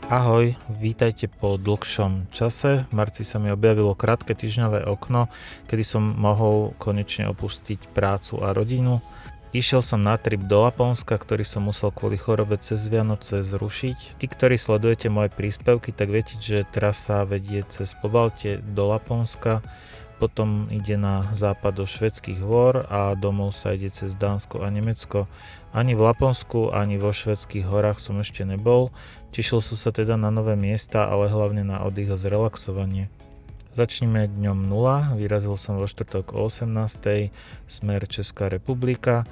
Ahoj, vítajte po dlhšom čase. V marci sa mi objavilo krátke týždňové okno, kedy som mohol konečne opustiť prácu a rodinu. Išiel som na trip do Laponska, ktorý som musel kvôli chorobe cez Vianoce zrušiť. Tí, ktorí sledujete moje príspevky, tak viete, že trasa vedie cez Pobaltie do Laponska, potom ide na západ do Švédskych hôr a domov sa ide cez Dánsko a Nemecko. Ani v Laponsku, ani vo Švédskych horách som ešte nebol. Tešil som sa teda na nové miesta, ale hlavne na oddych a zrelaxovanie. Začneme dňom 0, vyrazil som vo štvrtok o 18. smer Česká republika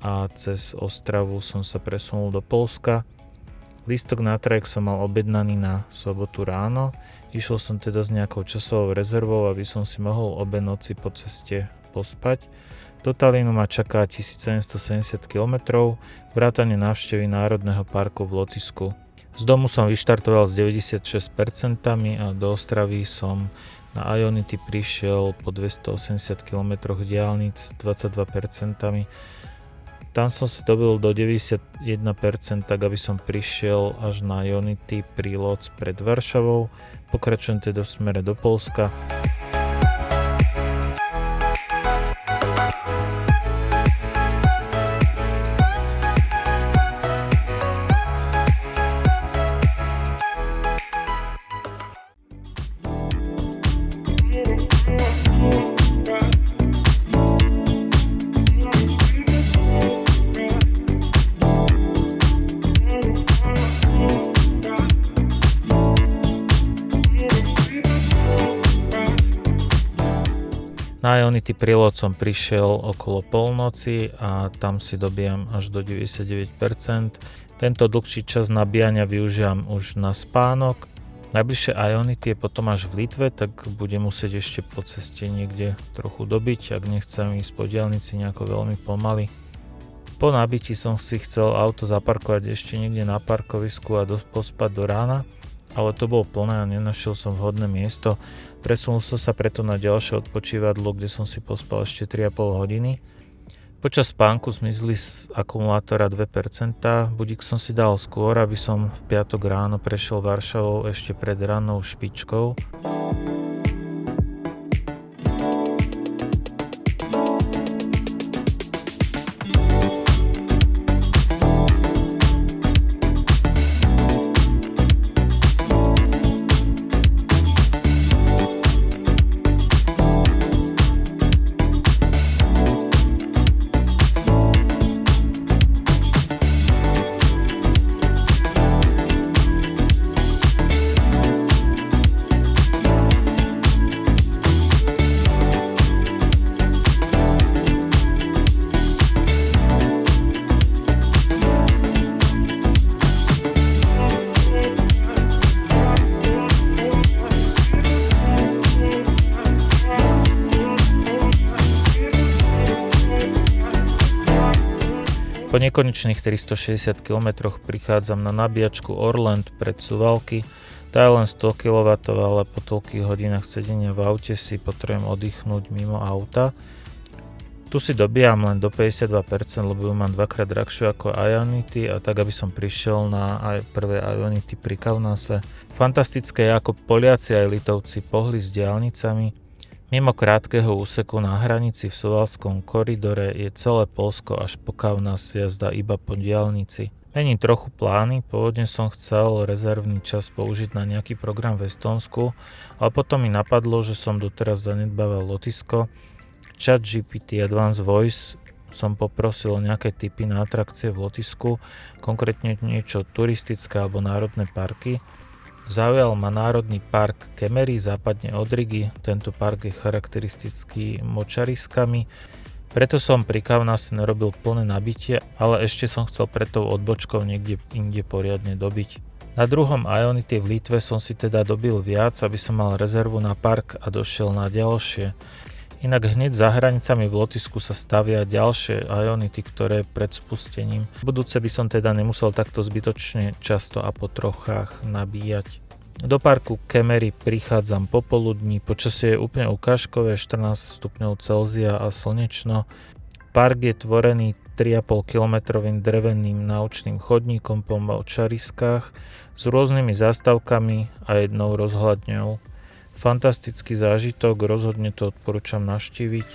a cez Ostravu som sa presunul do Poľska. Lístok na trajekt som mal objednaný na sobotu ráno, išiel som teda s nejakou časovou rezervou, aby som si mohol obe noci po ceste pospať. Do Talínu ma čaká 1770 km, vrátane návštevy Národného parku v Lotyšsku. Z domu som vyštartoval s 96% a do Ostravy som na Ionity prišiel po 280 km diaľnic s 22%. Tam som si dobil do 91%, tak aby som prišiel až na Ionity pri Lodz pred Varšavou. Pokračujem teda v smere do Poľska. Na Ionity pri Lodz som prišiel okolo polnoci a tam si dobijam až do 99%. Tento dlhší čas nabíjania využívam už na spánok. Najbližšie Ionity je potom až v Litve, tak budem musieť ešte po ceste niekde trochu dobiť, ak nechcem ísť po diaľnici nejako veľmi pomaly. Po nabití som si chcel auto zaparkovať ešte niekde na parkovisku a pospať do rána, ale to bolo plné a nenašiel som vhodné miesto. Presunul som sa preto na ďalšie odpočívadlo, kde som si pospal ešte 3,5 hodiny. Počas spánku zmizli z akumulátora 2%, budík som si dal skôr, aby som v piatok ráno prešiel Varšavou ešte pred rannou špičkou. Po nekonečných 360 km prichádzam na nabíjačku Orland pred Suwałki. Tá je len 100 kW, ale po toľkých hodinách sedenia v aute si potrebujem oddychnúť mimo auta. Tu si dobíjam len do 52%, lebo ju mám dvakrát drahšiu ako Ionity a tak, aby som prišiel na prvé Ionity pri Kaunase. Fantastické je, ako Poliaci aj Litovci pohli s diaľnicami. Mimo krátkeho úseku na hranici v Suwałskom koridore je celé Poľsko až po Kaunas jazda iba po diaľnici. Mením trochu plány, pôvodne som chcel rezervný čas použiť na nejaký program v Estonsku, ale potom mi napadlo, že som doteraz zanedbával Lotyšsko. ChatGPT Advanced Voice som poprosil o nejaké tipy na atrakcie v Lotyšsku, konkrétne niečo turistické alebo národné parky. Zaujal ma národný park Kemery západne od Rigy. Tento park je charakteristický močariskami, preto som pri Kaunase nerobil plné nabitie, ale ešte som chcel pred tou odbočkou niekde inde poriadne dobiť. Na druhom Ionity v Litve som si teda dobil viac, aby som mal rezervu na park a došiel na ďalšie. Inak hneď za hranicami v Lotyšsku sa stavia ďalšie Ionity, ktoré pred spustením. Budúce by som teda nemusel takto zbytočne často a po trochách nabíjať. Do parku Kemery prichádzam popoludní, počasie je úplne ukážkové, 14 stupňov Celzia a slnečno. Park je tvorený 3,5 kilometrovým dreveným naučným chodníkom po močariskách s rôznymi zástavkami a jednou rozhľadňou. Fantastický zážitok, rozhodne to odporúčam navštíviť.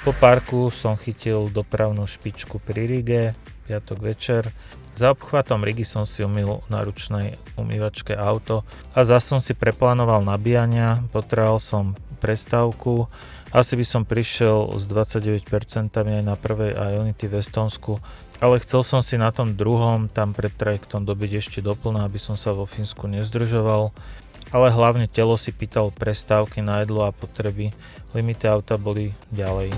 Po parku som chytil dopravnú špičku pri Rige, piatok večer. Za obchvatom Rigy som si umyl na ručnej umývačke auto a zase som si preplánoval nabíjania, potreboval som prestávku. Asi by som prišiel s 29% aj na prvej Ionity v Estonsku, ale chcel som si na tom druhom tam pred trajektom dobiť ešte doplná, aby som sa vo Fínsku nezdržoval. Ale hlavne telo si pýtalo prestávky na jedlo a potreby, limity auta boli ďalej.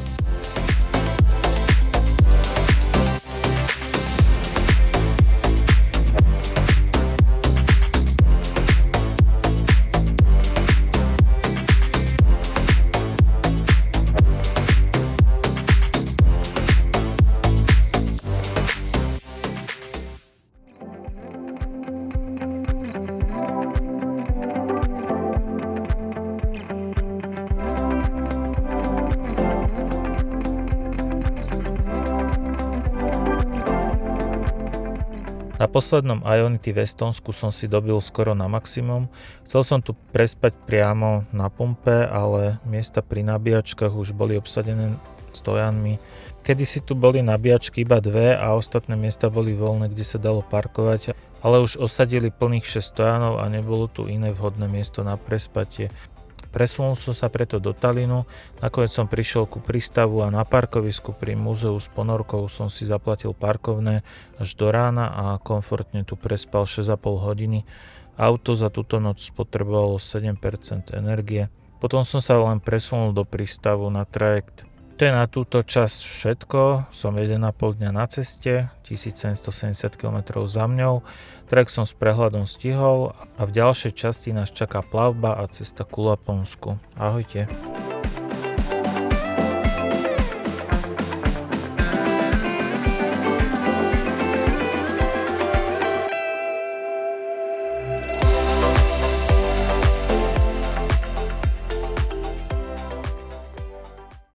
Na poslednom Ionity v Estonsku som si dobil skoro na maximum. Chcel som tu prespať priamo na pumpe, ale miesta pri nabíjačkách už boli obsadené stojanmi. Kedysi tu boli nabíjačky iba dve a ostatné miesta boli voľné, kde sa dalo parkovať, ale už osadili plných 6 stojanov a nebolo tu iné vhodné miesto na prespatie. Presunul som sa preto do Tallinnu, nakoniec som prišiel ku prístavu a na parkovisku pri múzeu s ponorkou som si zaplatil parkovné až do rána a komfortne tu prespal 6,5 hodiny. Auto za túto noc spotrebovalo 7% energie. Potom som sa len presunul do prístavu na trajekt. To je na túto časť všetko, som 1,5 dňa na ceste, 1770 km za mňou, trajekt som s prehľadom stihol a v ďalšej časti nás čaká plavba a cesta ku Laponsku. Ahojte.